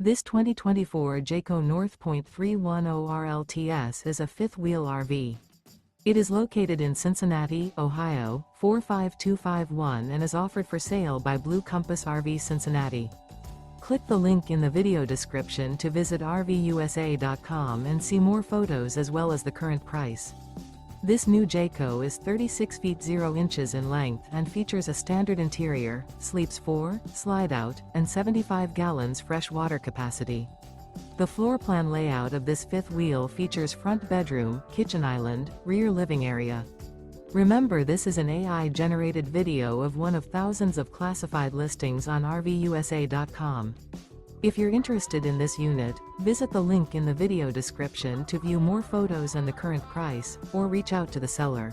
This 2024 Jayco North Point 310RLTS is a fifth-wheel RV. It is located in Cincinnati, Ohio, 45251 and is offered for sale by Blue Compass RV Cincinnati. Click the link in the video description to visit RVUSA.com and see more photos as well as the current price. This new Jayco is 36 feet 0 inches in length and features a standard interior, sleeps 4, slide-out, and 75 gallons fresh water capacity. The floor plan layout of this fifth wheel features front bedroom, kitchen island, rear living area. Remember, this is an AI-generated video of one of thousands of classified listings on RVUSA.com. If you're interested in this unit, visit the link in the video description to view more photos and the current price, or reach out to the seller.